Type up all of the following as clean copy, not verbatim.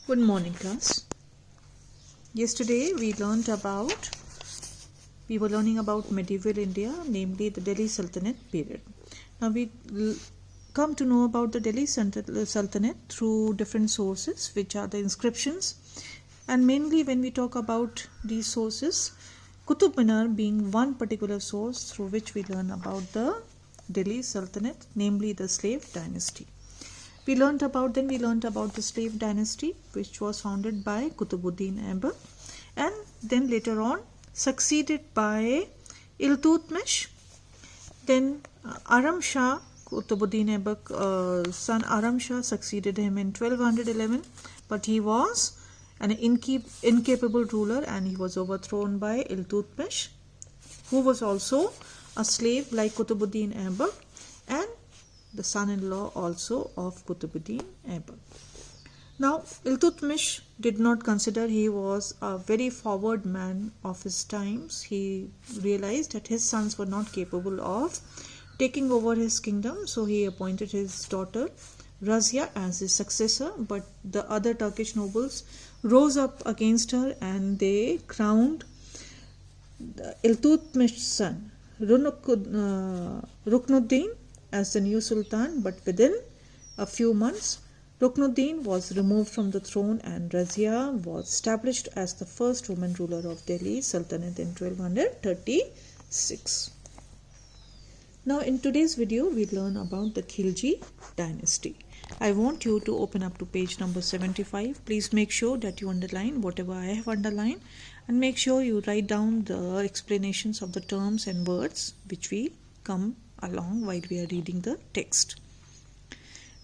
Good morning, class. Yesterday we were learning about medieval India, namely the Delhi Sultanate period. Now we come to know about the Delhi Sultanate through different sources, which are the inscriptions, and mainly when we talk about these sources, Qutub Minar being one particular source through which we learn about the Delhi Sultanate, namely the slave dynasty. We learnt about the slave dynasty, which was founded by Qutbuddin Aibak, and then later on succeeded by Iltutmish. Then Aram Shah, Qutbuddin Aibak's son Aram Shah, succeeded him in 1211, but he was an incapable ruler and he was overthrown by Iltutmish, who was also a slave like Qutbuddin Aibak and the son-in-law also of Qutbuddin Aibak. Now, Iltutmish did not consider he was a very forward man of his times. He realized that his sons were not capable of taking over his kingdom, so he appointed his daughter Razia as his successor, but the other Turkish nobles rose up against her and they crowned Iltutmish's son Ruknuddin as the new sultan, but within a few months Ruknuddin was removed from the throne and Razia was established as the first woman ruler of Delhi Sultanate in 1236. Now in today's video we learn about the Khilji dynasty. I want you to open up to page number 75. Please make sure that you underline whatever I have underlined and make sure you write down the explanations of the terms and words which will come along while we are reading the text.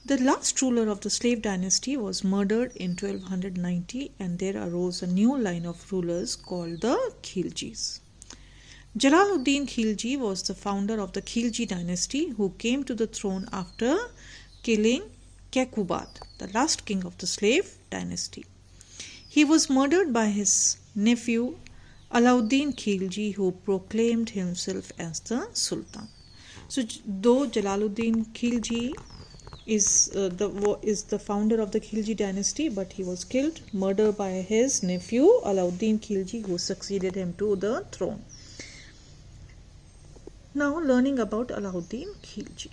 The last ruler of the slave dynasty was murdered in 1290 and there arose a new line of rulers called the Khiljis. Jalaluddin Khilji was the founder of the Khilji dynasty who came to the throne after killing Kekubat, the last king of the slave dynasty. He was murdered by his nephew Alauddin Khilji, who proclaimed himself as the Sultan. So, though Jalaluddin Khilji is the founder of the Khilji dynasty, but he was killed, murdered by his nephew Alauddin Khilji, who succeeded him to the throne. Now, learning about Alauddin Khilji.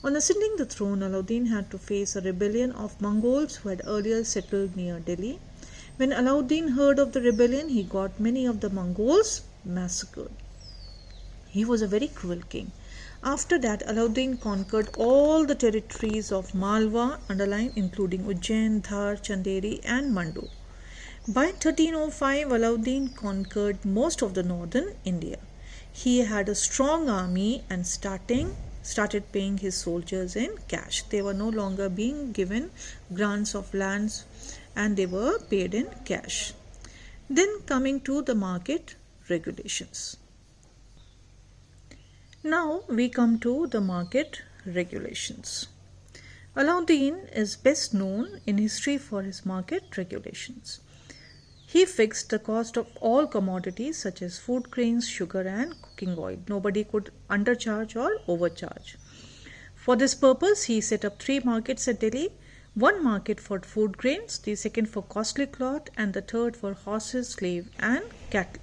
On ascending the throne, Alauddin had to face a rebellion of Mongols who had earlier settled near Delhi. When Alauddin heard of the rebellion, he got many of the Mongols massacred. He was a very cruel king. After that, Alauddin conquered all the territories of Malwa, including Ujjain, Dhar, Chanderi and Mandu. By 1305, Alauddin conquered most of the northern India. He had a strong army and started paying his soldiers in cash. They were no longer being given grants of lands and they were paid in cash. Then coming to the market regulations. Now we come to the market regulations. Alauddin is best known in history for his market regulations. He fixed the cost of all commodities such as food grains, sugar and cooking oil. Nobody could undercharge or overcharge. For this purpose, he set up 3 markets at Delhi. One market for food grains, the second for costly cloth and the third for horses, slaves and cattle.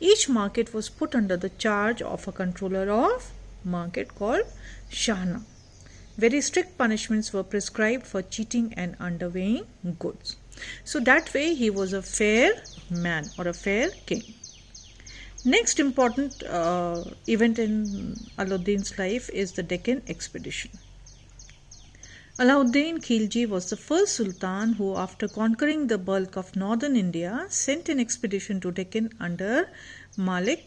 Each market was put under the charge of a controller of market called Shahna. Very strict punishments were prescribed for cheating and underweighing goods. So that way he was a fair man or a fair king. Next important event in Alauddin's life is the Deccan expedition. Alauddin Khilji was the first sultan who, after conquering the bulk of northern India, sent an expedition to Deccan under Malik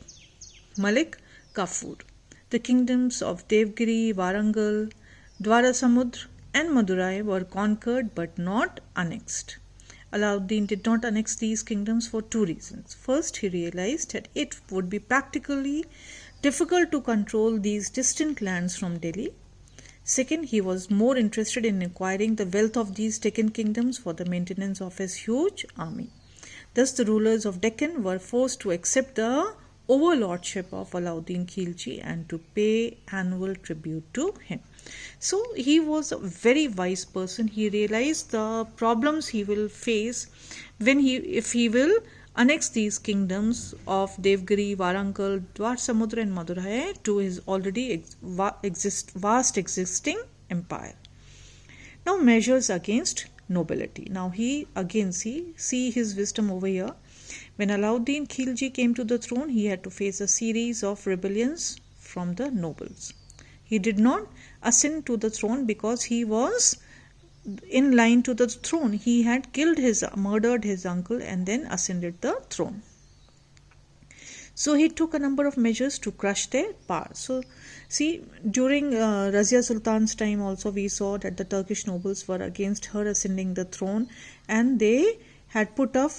Kafur. The kingdoms of Devgiri, Warangal, Dwarasamudra and Madurai were conquered but not annexed. Alauddin did not annex these kingdoms for 2 reasons. First, he realized that it would be practically difficult to control these distant lands from Delhi. Second, he was more interested in acquiring the wealth of these Deccan kingdoms for the maintenance of his huge army. Thus, the rulers of Deccan were forced to accept the overlordship of Alauddin Khilji and to pay annual tribute to him. So he was a very wise person. He realized the problems he will face if he will annex these kingdoms of Devgiri, Varankal, Dwarsamudra and Madurai to his already vast existing empire. Now measures against nobility. Now he again see his wisdom over here. When Alauddin Khilji came to the throne, he had to face a series of rebellions from the nobles. He did not ascend to the throne because he was in line to the throne. He had murdered his uncle and then ascended the throne. So he took a number of measures to crush their power. So see, during Razia Sultan's time also we saw that the Turkish nobles were against her ascending the throne, and they had put up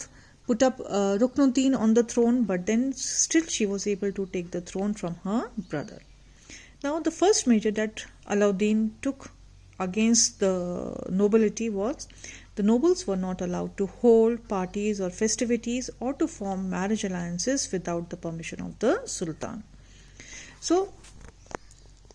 Ruknuddin on the throne, but then still she was able to take the throne from her brother. Now the first measure that Alauddin took against the nobility was the nobles were not allowed to hold parties or festivities or to form marriage alliances without the permission of the Sultan. So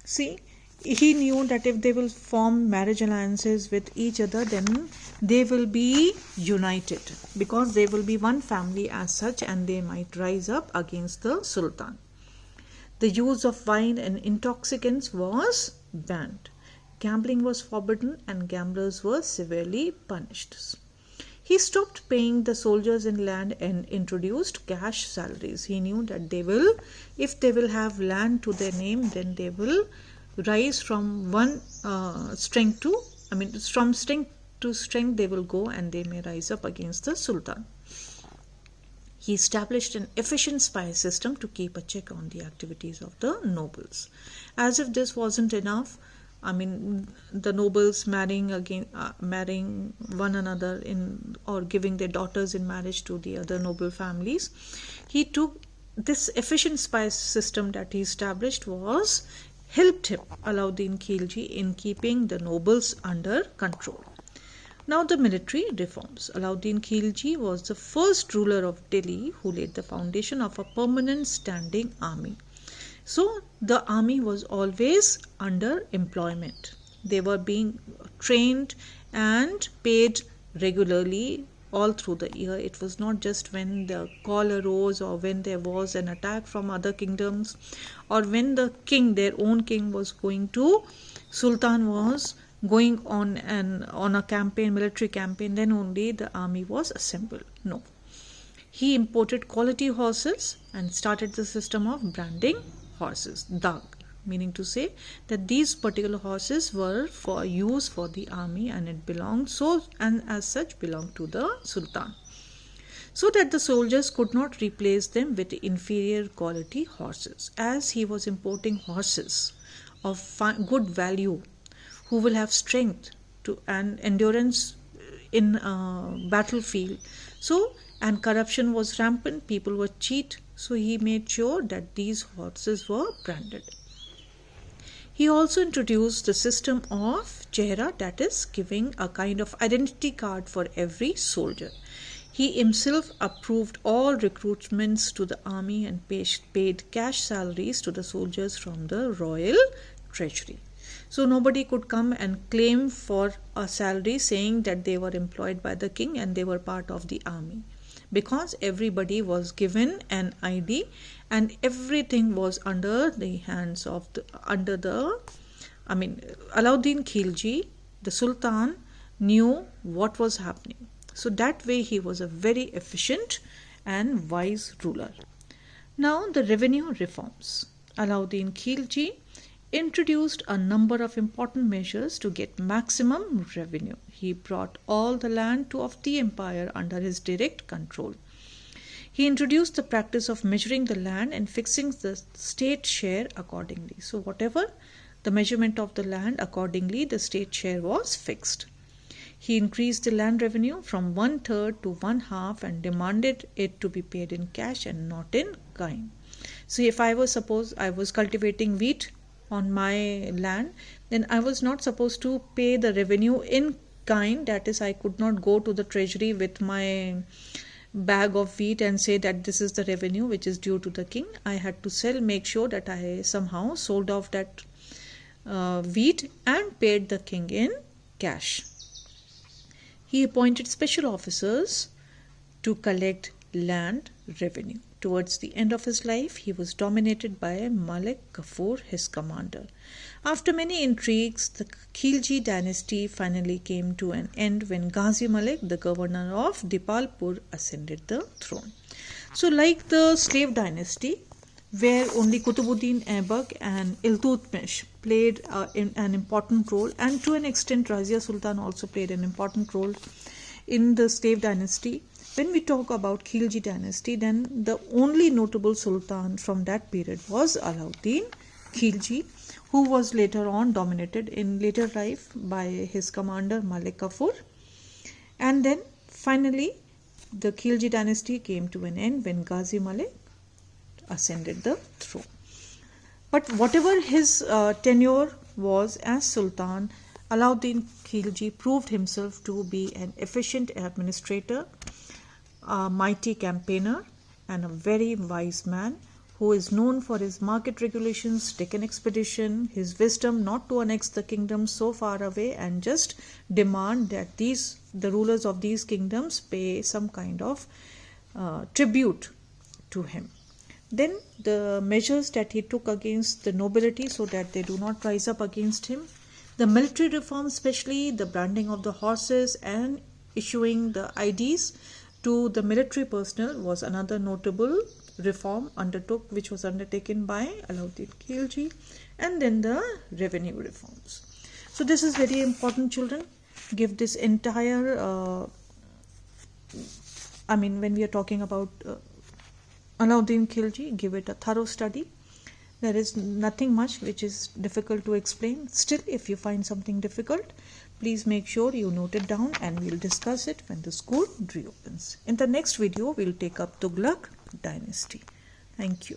see, he knew that if they will form marriage alliances with each other, then they will be united because they will be one family as such, and they might rise up against the Sultan. The use of wine and intoxicants was banned. Gambling was forbidden and gamblers were severely punished. He stopped paying the soldiers in land and introduced cash salaries. He knew that if they will have land to their name, then they will rise from strength to strength they will go, and they may rise up against the Sultan. He established an efficient spy system to keep a check on the activities of the nobles. As if this wasn't enough, the nobles marrying one another or giving their daughters in marriage to the other noble families. He took this efficient spy system that he established helped him, Alauddin Khilji, in keeping the nobles under control. Now the military reforms. Alauddin Khilji was the first ruler of Delhi who laid the foundation of a permanent standing army. So the army was always under employment. They were being trained and paid regularly all through the year. It was not just when the call arose or when there was an attack from other kingdoms or when the king, their own king, was going to, Sultan was going on a military campaign, then only the army was assembled. No. He imported quality horses and started the system of branding horses, dag, meaning to say that these particular horses were for use for the army and as such belonged to the Sultan, so that the soldiers could not replace them with inferior quality horses. As he was importing horses of good value who will have strength and endurance in battlefield, and corruption was rampant, people were cheat, so he made sure that these horses were branded. He also introduced the system of chehra, that is giving a kind of identity card for every soldier. He himself approved all recruitments to the army and paid cash salaries to the soldiers from the royal treasury. So nobody could come and claim for a salary saying that they were employed by the king and they were part of the army, because everybody was given an ID and everything was under the hands of Alauddin Khilji, the Sultan, knew what was happening. So that way he was a very efficient and wise ruler. Now the revenue reforms. Alauddin Khilji introduced a number of important measures to get maximum revenue. He brought all the land of the empire under his direct control. He introduced the practice of measuring the land and fixing the state share accordingly. So whatever the measurement of the land, accordingly the state share was fixed. He increased the land revenue from 1/3 to 1/2 and demanded it to be paid in cash and not in kind. So if I was cultivating wheat on my land, then I was not supposed to pay the revenue in kind. That is, I could not go to the treasury with my bag of wheat and say that this is the revenue which is due to the king. I had to make sure that I somehow sold off that wheat and paid the king in cash. He appointed special officers to collect land revenue. Towards the end of his life, he was dominated by Malik Kafur, his commander. After many intrigues, the Khilji dynasty finally came to an end when Ghazi Malik, the governor of Dipalpur, ascended the throne. So, like the slave dynasty, where only Qutbuddin Aibak and Iltutmish played an important role, and to an extent Razia Sultan also played an important role in the slave dynasty. When we talk about Khilji dynasty, then the only notable sultan from that period was Alauddin Khilji, who was later on dominated in later life by his commander Malik Kafur. And then finally the Khilji dynasty came to an end when Ghazi Malik ascended the throne. But whatever his tenure was as sultan, Alauddin Khilji proved himself to be an efficient administrator, a mighty campaigner, and a very wise man who is known for his market regulations, Deccan expedition, his wisdom not to annex the kingdom so far away and just demand that the rulers of these kingdoms pay some kind of tribute to him. Then the measures that he took against the nobility so that they do not rise up against him, the military reform, especially the branding of the horses and issuing the IDs to the military personnel, was another notable reform which was undertaken by Alauddin Khilji. And then the revenue reforms. So this is very important, children. Give this entire when we are talking about Alauddin Khilji, give it a thorough study. There is nothing much which is difficult to explain. Still, if you find something difficult, please make sure you note it down and we'll discuss it when the school reopens. In the next video, we'll take up Tughlaq dynasty. Thank you.